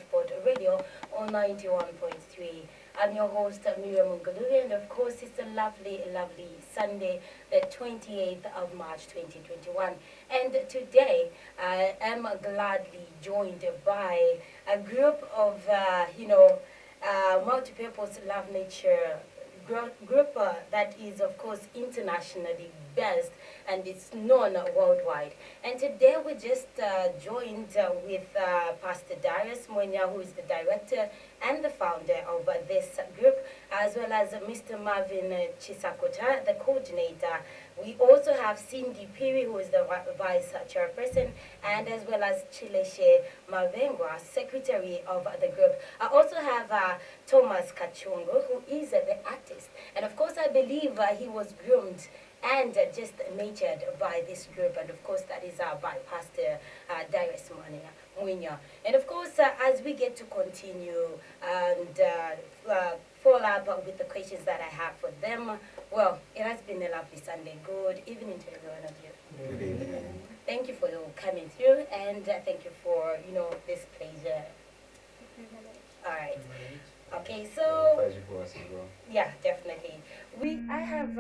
Sport Radio on 91.3. I'm your host, Miriam Mungaluri, and of course, it's a lovely, lovely Sunday, the 28th of March 2021. And today, I am gladly joined by a group of, multi-purpose love nature group that is, of course, internationally based and it's known worldwide. And today we just joined with Pastor Darius Mwenya, who is the director and the founder of this group, as well as Mr. Marvin Chisakota, the coordinator. We also have Cindy Piri, who is the vice chairperson, and as well as Chileshe Mavengwa, secretary of the group. I also have Thomas Kachungo, who is the artist. And of course, I believe he was groomed and just natured by this group. And of course, that is by Pastor Darius Mwenya. And of course, as we get to continue and follow up with the questions that I have for them, well, it has been a lovely Sunday. Good evening to every one of you. Good evening. Thank you for coming through, and thank you for, this pleasure. All right. Okay, so Pleasure for us as well. yeah, definitely. I have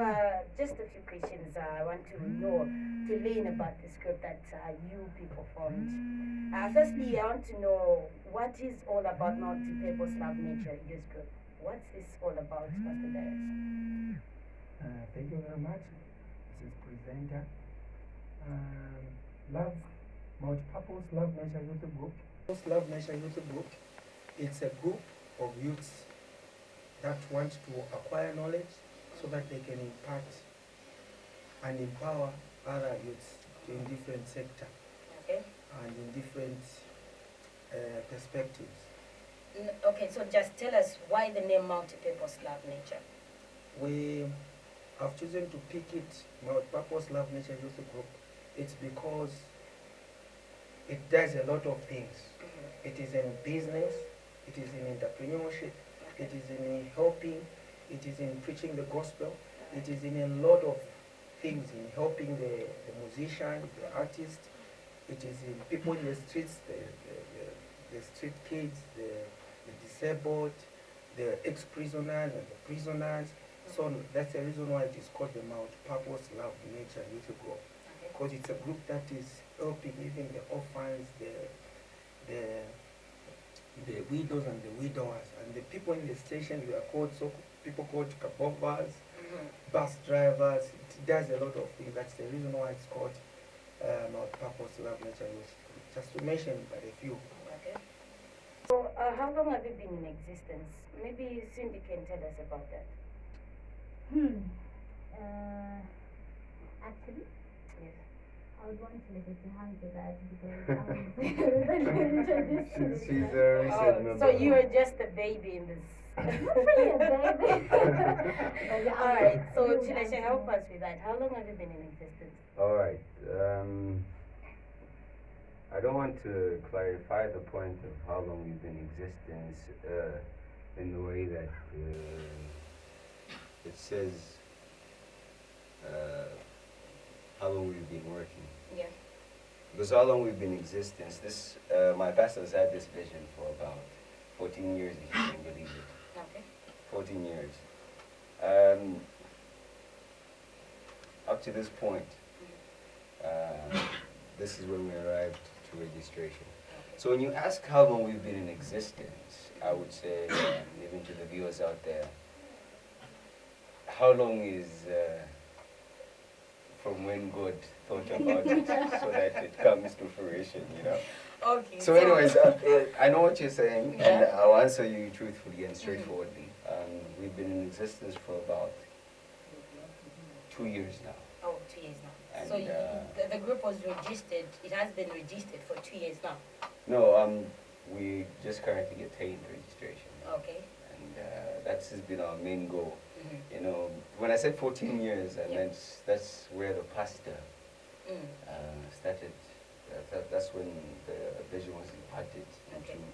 just a few questions I want to know to learn about this group that you people formed. Firstly, I want to know what is all about multi-purpose love nature youth group. What's this all about, Pastor Darius? Thank you very much. This is presenter. Love multi-purpose love nature youth group. Love nature youth group. It's a group of youths that want to acquire knowledge so that they can impact and empower other youths in different sectors Okay. and in different perspectives. Okay, so just tell us why the name multi-purpose love nature. We have chosen to pick it multi-purpose love nature youth group. It's because it does a lot of things. It is in business, it is in entrepreneurship, it is in helping, it is in preaching the gospel, it is in a lot of things, in helping the musician, the artist, it is in people in the streets, the street kids, the disabled, the ex-prisoners and the prisoners. So that's the reason why it is called the multi-purpose love nature youth group. Because it's a group that is helping even the orphans, the widows and the widowers, and the people in the station. We are called people called kabovas, bus drivers. It does a lot of things. That's the reason why it's called multi-purpose love nature youth group. Just to mention but a few. Okay. So how long have you been in existence? Maybe Cindy can tell us about that. Actually, Yes. I would want to leave it to answer that because I was She's a Oh, recent member. so you are just a baby in this. not really a baby. But yeah, All right. So you Chilasha, answer. help us with that. How long have you been in existence? All right. I don't want to clarify the point of how long we've been in existence in the way that it says how long we've been working. Yeah. Because how long we've been in existence, this my pastor's had this vision for about 14 years, if you can believe it. Okay. 14 years. Up to this point, this is when we arrived to registration. So when you ask how long we've been in existence, I would say, even to the viewers out there, how long is from when God thought about it so that it comes to fruition, you know? Okay. So anyways, I know what you're saying, and Yeah. I'll answer you truthfully and straightforwardly. We've been in existence for about 2 years now. Oh, 2 years now. And, So the group was registered. It has been registered for 2 years now. No, we just currently attained registration. Okay. And that's has been our main goal. Mhm. You know, when I said 14 years, I Yeah. meant that's where the pastor Mm. started. That's when the vision was imparted Okay. into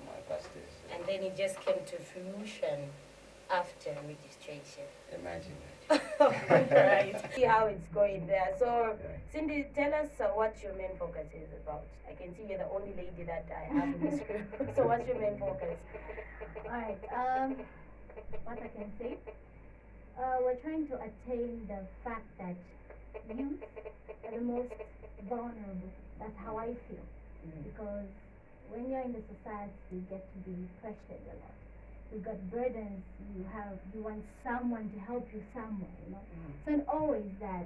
my pastors. And then it just came to fruition after registration. Imagine that. Right. See how it's going there. So, Yeah. Cindy, tell us what your main focus is about. I can see you're the only lady that I have in this group. So, what's your main focus? Alright, what I can say, we're trying to attain the fact that youth are the most vulnerable. That's how I feel. Because when you're in the society, you get to be pressured a lot. You've got burdens, you want someone to help you somewhere, you know. It's not always that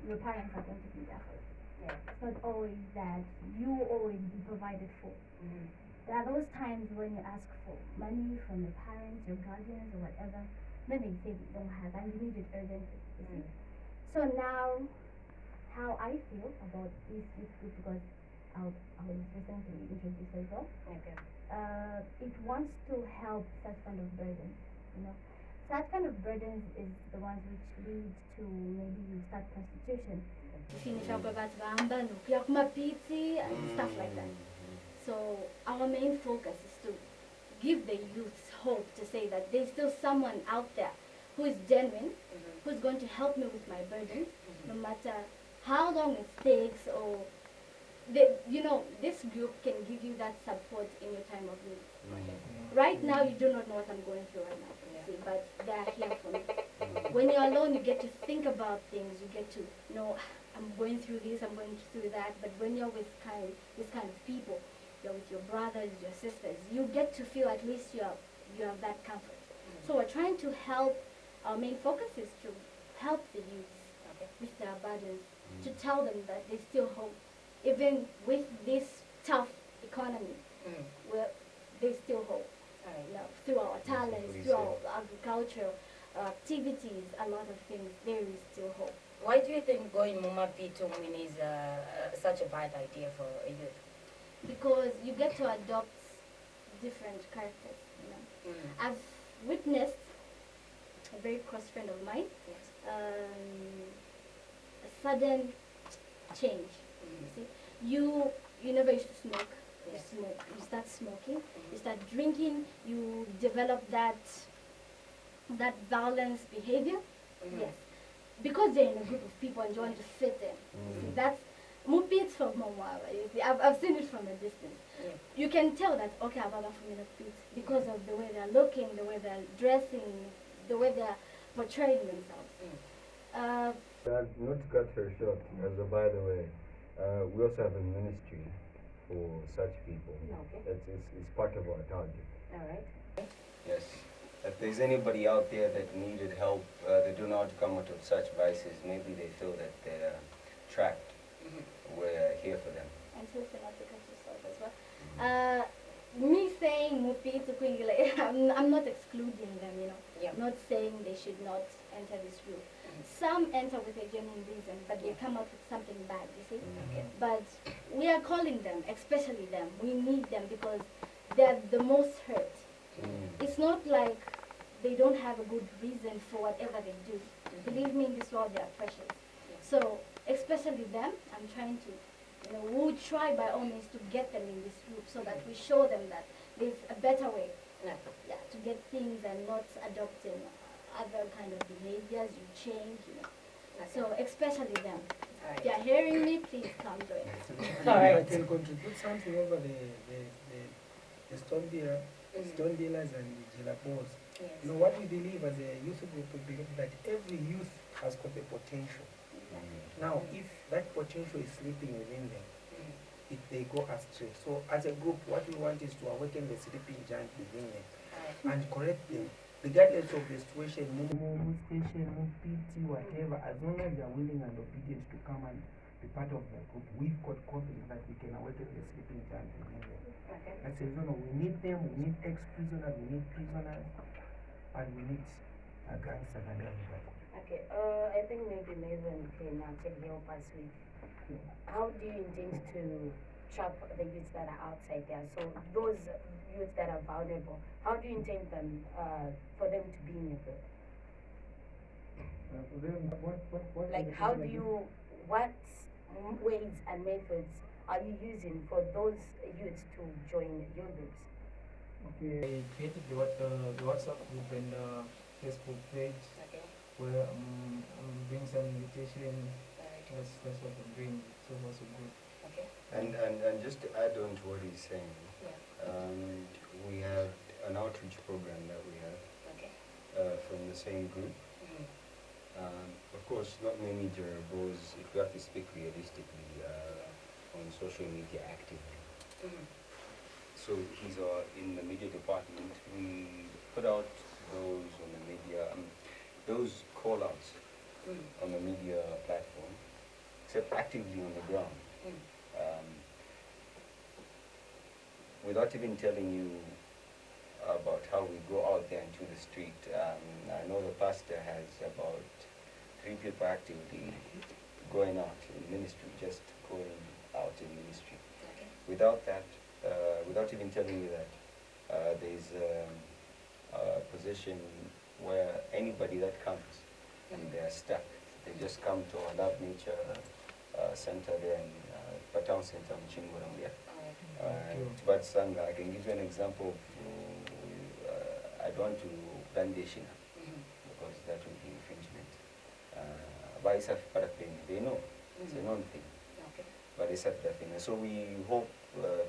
your parents are going to be there for you. Yeah. It's not always that you always be provided for. There are those times when you ask for money from your parents, your guardians, or whatever, then they say they don't have, and you need it urgently. You see? So now, how I feel about this youth group, because I was recently introduced as well. Okay. It wants to help such kind of burdens, you know. Such kind of burdens is the ones which lead to maybe you start prostitution. Finish up about Ramba, and stuff like that. So our main focus is to give the youth hope to say that there's still someone out there who is genuine, who's going to help me with my burdens, no matter how long it takes, or this group can give you that support in your time of need. Right now, you do not know what I'm going through right now, see, but they are here for me. When you're alone, you get to think about things. You get to know, I'm going through this, I'm going through that. But when you're with this kind of people, you're with your brothers, your sisters, you get to feel at least you have that comfort. So we're trying to help. Our main focus is to help the youth with their burdens, to tell them that there's still hope. Even with this tough economy, there's still hope. Through our talents, through our agricultural activities, a lot of things, there is still hope. Why do you think going Mumapi to Win is such a bad idea for a youth? Because you get to adopt different characters, you know. I've witnessed a very close friend of mine, a sudden change. You see, you never used to smoke. You start smoking. You start drinking. You develop that violence behavior. Yes, because they're in a group of people and you want to fit in. You see, that's Mupits from Mwawa. You see, I've seen it from a distance. You can tell that okay, I'm from Mupits because of the way they're looking, the way they're dressing, the way they're portraying themselves. Not to cut her short, as a by the way, we also have a ministry for such people. It's part of our target. All right. Yes. If there's anybody out there that needed help, they do not come out of such vices, maybe they feel that they're trapped, we're here for them. And so not to cut yourself as well. Me saying Mupi to Kwingile, I'm not excluding them, you know. I'm not saying they should not enter this group. Some enter with a genuine reason, but they come out with something bad, you see. But we are calling them, especially them. We need them because they're the most hurt. It's not like they don't have a good reason for whatever they do. Believe me, in this world they are precious. So, especially them, I'm trying to, we'll try by all means to get them in this group so that we show them that there's a better way to get things and not adopting other kind of behaviors. You change, So, especially them. If you're hearing me, please come join us. I can contribute something over the stone dealers and the jalapos. What we believe as a youth group, we believe that every youth has got the potential. Now, if that potential is sleeping within them, if they go astray. So, as a group, what we want is to awaken the sleeping giant within them and correct them, regardless of the situation, move station, move PT, whatever, as long as they are willing and obedient to come and be part of the group, we've got confidence that we can awaken the sleeping giant within them. That's a reason we need them, we need ex-prisoners, we need prisoners, and we need gangsters and everybody. Okay, I think maybe Maven can help us with how do you intend to trap the youths that are outside there? So those youths that are vulnerable, how do you intend them for them to be in your group? For them, what like how do you, what ways and methods are you using for those youths to join your groups? Okay, I created the WhatsApp group and Facebook page. Okay. where I'm doing some meditation. Alright. That's what I'm doing. So far so good. Okay. And just to add on to what he's saying, Yeah. we have an outreach program that we have Okay. from the same group. Mhm. Of course, not many Jerbo's, if we have to speak realistically, on social media actively. Mhm. So he's in the media department. We put out those on the media, those call-outs Mm. on the media platform, except actively on the ground. Mm. Without even telling you about how we go out there into the street, I know the pastor has about 3 people actively going out in ministry, just going out in ministry. Okay. Without that, without even telling you that, there's a position where anybody that comes and they're stuck, they just come to our Love Nature center there in Town Center in Chingurambia. But Sanga, I can give you an example. I don't want to bandation because that will be infringement. But it's a thing. They know. It's a known thing. Okay. But it's a thing. So we hope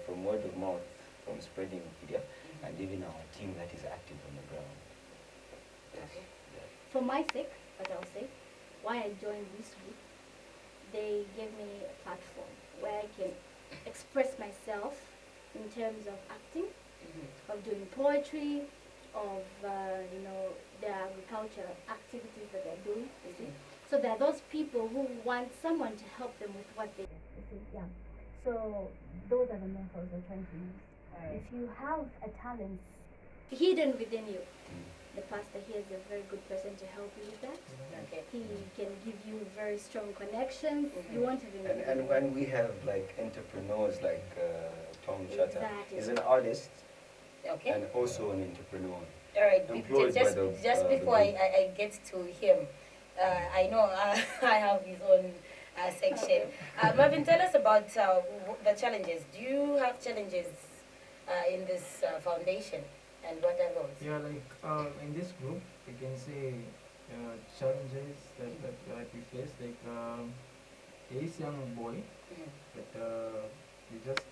from word of mouth, from spreading media, and even our team that is active on the ground. Yes. Okay. Yeah. For my sake, what I'll say, why I joined this group, they gave me a platform where I can express myself in terms of acting, Mhm. of doing poetry, of the agriculture activities that they're doing. You see, so there are those people who want someone to help them with what they. You see, yeah. So those are the methods we're trying to use. Alright. If you have a talent hidden within you, the pastor here is a very good person to help you with that. Okay. He can give you very strong connections. You Mhm. won't even. And when we have like entrepreneurs like Tom Shatter, Exactly. he's an artist Okay. and also an entrepreneur. All right. Employed by Just the before group. I get to him, I know I have his own section. Marvin, tell us about the challenges. Do you have challenges in this foundation, and what are those? Yeah, like in this group, you can say challenges that we face. Like this young boy Mhm. that we just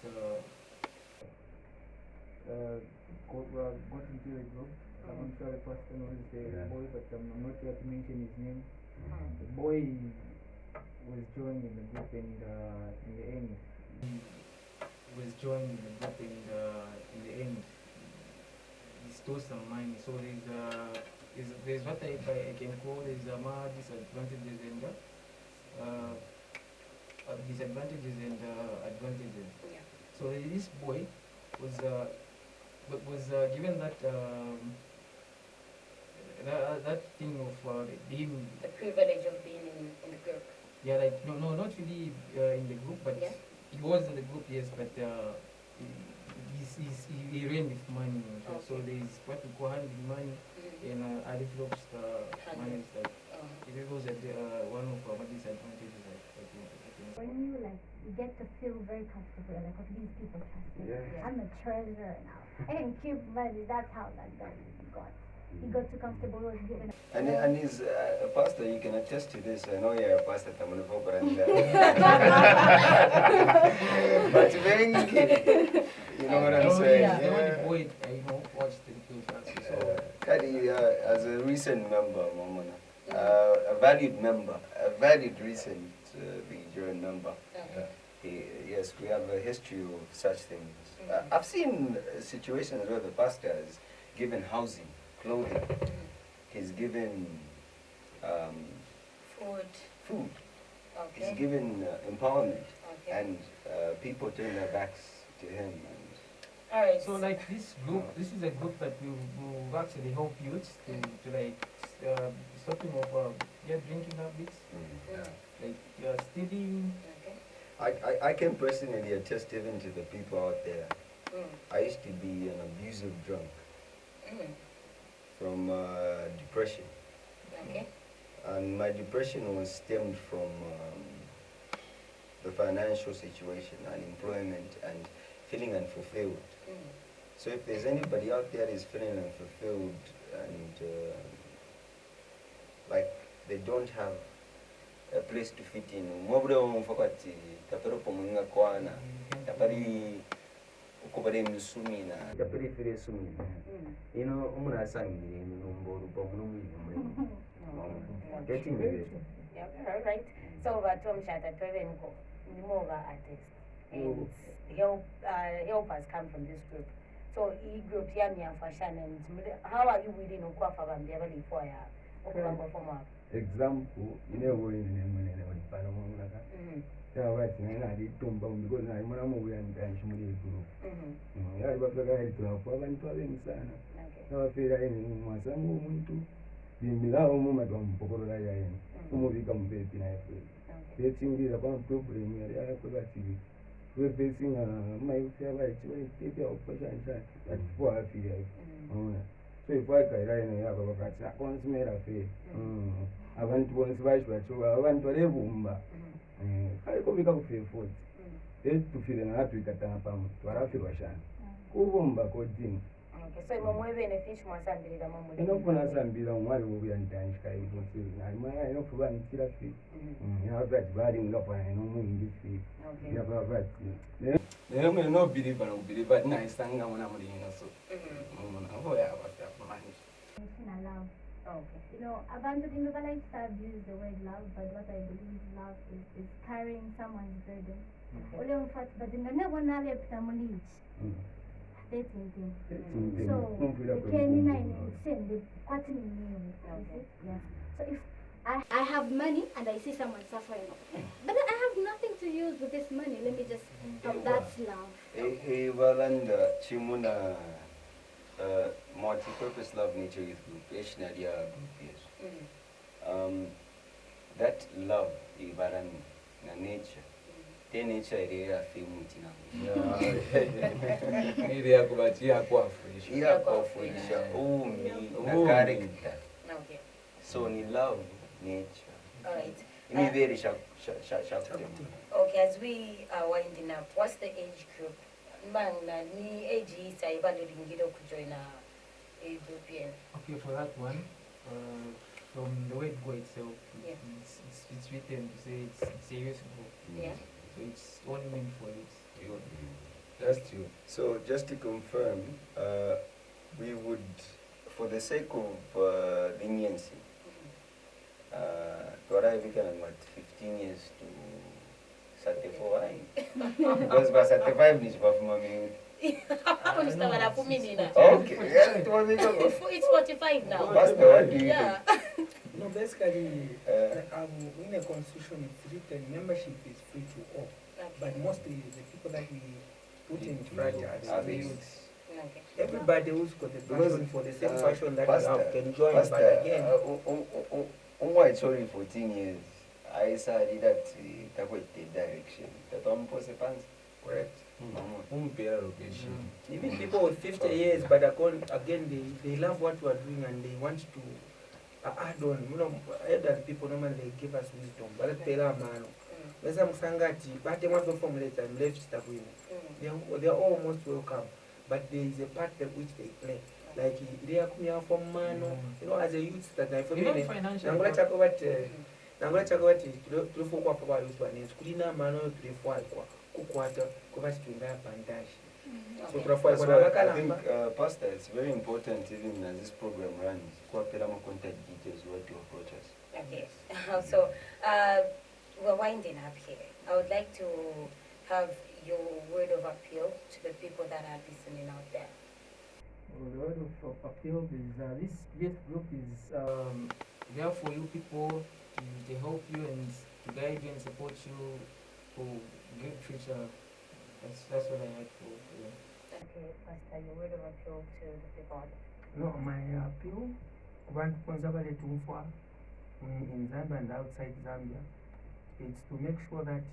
got into the group. I'm sure the person knows the boy, but I'm not here to mention his name. The boy was joined in the group in the end. He was joined in the group in the end. He stole some money. So there's what I can call disadvantages and disadvantages and advantages. Yeah. So this boy was given that that thing of being, The privilege of being in the group. yeah, like no not really in the group, but Yeah. he was in the group, yes, but he ran with money. So Okay. there's what we call handling money Mhm. and develops money. Handling. Like Uh-huh. it was one of our disadvantages. I think. When you get to feel very comfortable, like, okay, these people trust me. Yeah. I'm a treasure now. I can keep money. That's how that guy got. He got too comfortable. He was given. And he's a pastor, you can attest to this. I know you're a pastor, Tamanufo, but but very you know what I'm So saying? he's the only Yeah. boy I watched the film. So Kadi, as a recent member, Momona, a valued member, a valued recent Nigerian member. Okay. Yes, we have a history of such things. I've seen situations where the pastor has given housing, clothing, he's given Food. food, he's Okay. given empowerment, Okay. and people turn their backs to him. And All right. So like this group, this is a group that will actually help youths to like stopping of drinking habits, like stealing. Okay. I can personally attest even to the people out there. Mm. I used to be an abusive drunk Mm. from depression. Okay. And my depression was stemmed from the financial situation, unemployment, and feeling unfulfilled. Mm. So if there's anybody out there that is feeling unfulfilled and like they don't have a place to fit in. Mobile mfakati tapero pomunga kwana tapari ukubare musumina tapari fire sumina. You know umuna sangire numboro pomuno muyimure. Getting it. Yeah, all right. So Tom Shata Pevenko, Nimova artist, and helpers come from this group. So group Yamia Fashion and how are you within Ukwafa and Beverly for example, you know, we're in the Panama. Yeah, right. I did Tumba because I'm a movie and Shmuri group. I was like, I had to have one to Sana. Now I feel I am my son moving to the Milao moment on Pocola, who will become baby. They think it's about to bring me a TV. We're facing my favorite operation at 4 p.m. So if I can have a cat, I want to make a fee. I went to one's vice, but I went to a boomba. I go become faithful. They to feel an Africa Tampam, to Arafiwashan. Who won't back or ding? Okay, so when we fish more Sunday, the moment. You know, when I be on one will be on time, Sky, I know for one therapy. You have that bad in Lapa, I know in this fee. You have a right. They don't know believe and believe, but nice thing I'm not in so. Love. Okay. You know, abandoned in the lifestyle use the word love, but what I believe love is carrying someone's burden. Only in fact, but in the never nale ptamolic. That's anything. So the canine and send the cotton in you. Yeah. So if I have money and I see someone suffering, but I have nothing to use with this money. Let me just help. That's love. Hey, Valanda, Chimuna, multi-purpose love nature youth group, Nadia group, yes. That love, Ibaran, na nature. The nature area film Area kubatia kwa fresh. Iya kwa fuisha, na character. Okay. So ni love nature. Alright. Ni very sharp. Okay, as we are winding up, what's the age group? Mangna ni age is I value Ringido to join a group here. Okay, for that one, from the word go itself, Yeah. it's written to say it's a youth group. Yeah. So it's only meant for youth. That's true. So just to confirm, we would, for the sake of leniency, to arrive we can what 15 years to certify. Because by 35 is for mommy. Okay, yeah, It's 45 now. That's the one do you Yeah. No, basically, in the constitution it's written membership is free to all, but mostly the people that we put in charge are the youths. Okay. Everybody who's got a passion for the same passion that Pastor, you have can join, Pastor, but again, it's only 14 years. I saw that that was the direction. That one was a pants. correct. Umpira location. Even people with 50 years, but again, they love what we are doing and they want to add on. You know, elder people normally they give us wisdom, but they are man. Let's say but they want to formulate and left stuff with they are almost welcome, but there is a part that which they play. Like they are coming out from man, you know, as a youth that I for me. I'm going to talk about. I'm going to talk about to focus about this one. It's clean up, man. To reform, kukwata, kuvasi tuinga pandashi. So I think, Pastor, it's very important even as this program runs. Kwa pela mo contact details what to approach us. Okay. So we're winding up here. I would like to have your word of appeal to the people that are listening out there. Well, the word of appeal is this youth group is there for you people to help you and to guide you and support you for great future. That's what I had for you. Okay, Pastor, your word of appeal to the people. No, my appeal, one conservative in Zambia and outside Zambia, it's to make sure that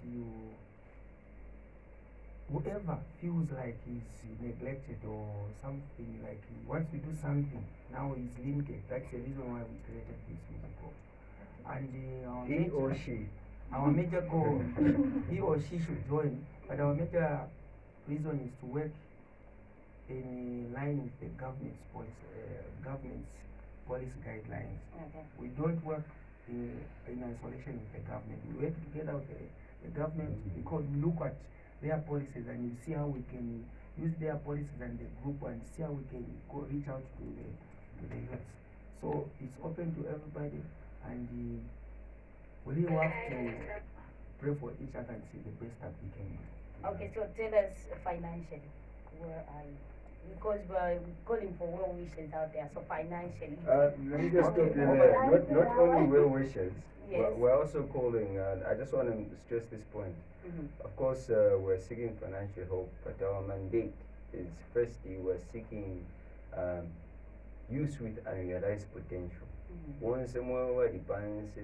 whoever feels like he's neglected or something, like he wants to do something, now he's limited. That's the reason why we created this music group. And He or she. our major goal, he or she should join, but our major reason is to work in line with the government's policy guidelines. Okay. We don't work in isolation with the government. We work together with the government because we look at their policies and you see how we can use their policies and the group and see how we can go reach out to the youths. So it's open to everybody, and we really have to pray for each other and see the best that we can do. Okay, so tell us financially, where are you? Because we're calling for well wishes out there, so financially. Let me just stop you there. Not only well wishes, Yes. we're also calling, I just want to stress this point. Of course, we're seeking financial help, but our mandate is firstly, we're seeking youth with unrealized potential. Once more, what depends,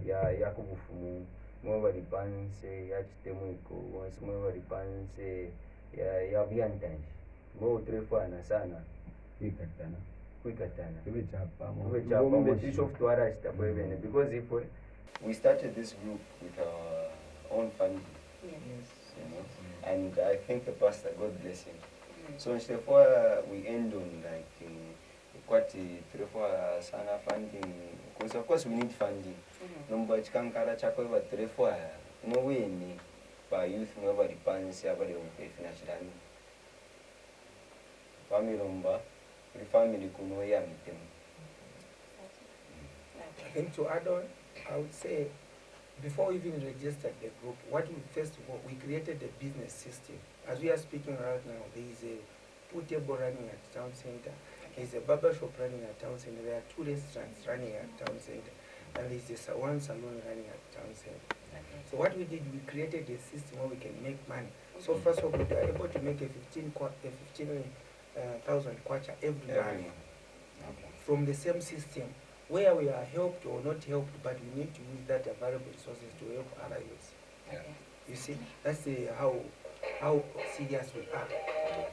ya kubufumu, more depends, ya chitemwiko, once more depends, ya viantage. More trefana sana, kwikatana. Kube chapa, this of Tuara is because if we started this group with our own family, Yes. you know, and I think the pastor, God bless him. So instead we end on like quite therefore sana funding, because of course we need funding. Number chikankara chako ba therefore no way ni by youth no ba depends abali on financially. Family number, the family kuno ya mitem. I think to add on, I would say, before we even registered the group, what we first of all, we created a business system. As we are speaking right now, there is a pool table running at town center, there is a barber shop running at town center, there are 2 restaurants running at town center, and there is one salon running at town center. So what we did, we created a system where we can make money. So first of all, we are able to make a 15,000 kwacha every month from the same system, where we are helped or not helped, but we need to use that available resources to help other youths. You see, that's how serious we are.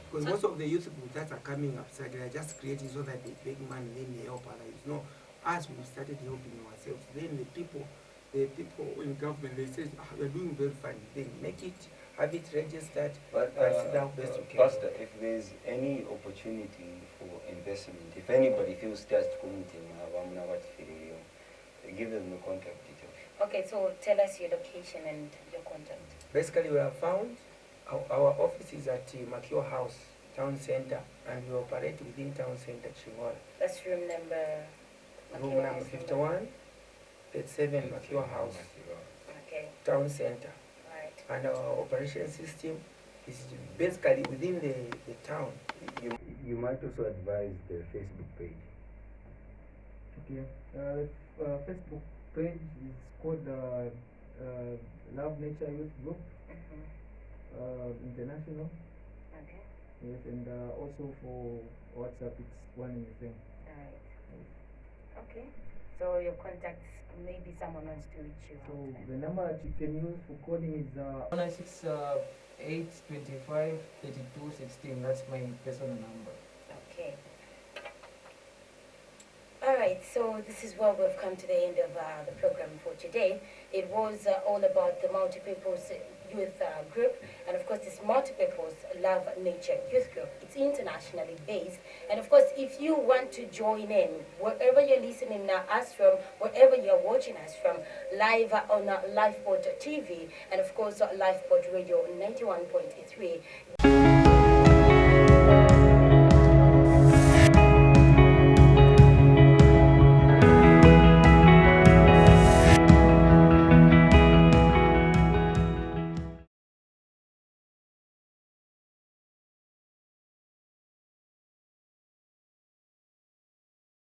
Because most of the youth groups that are coming upside, they are just creating so that they make money, then they help other youths. No, as we started helping ourselves, then the people in government, they say, we're doing very fine, then make it, have it registered, But consider how best you can. Pastor, if there's any opportunity for investment, if anybody feels touched, give them the contact details. Okay, so tell us your location and your contact. Basically, we are found, our office is at Makio House, Town Center, and we operate within Town Center, Chingola. That's room number. Room number 51, 37, Makio House, Okay, Town Center. right. And our operation system is basically within the town. You might also advise the Facebook page. Okay. Facebook page is called Love Nature Youth Group International. Okay, Yes, and also for WhatsApp, it's one and the same. alright. Okay, so your contacts, maybe someone wants to reach you. So the number that you can use for calling is 096 32 16. That's my personal number. Okay. Alright, so this is where we've come to the end of the program for today. It was all about the Multi-Purpose Youth Group, and of course this Multi-Purpose Love Nature Youth Group. It's internationally based, and of course if you want to join in, wherever you're listening us from, wherever you're watching us from, live on Lifeport TV, and of course Lifeport Radio 91.3,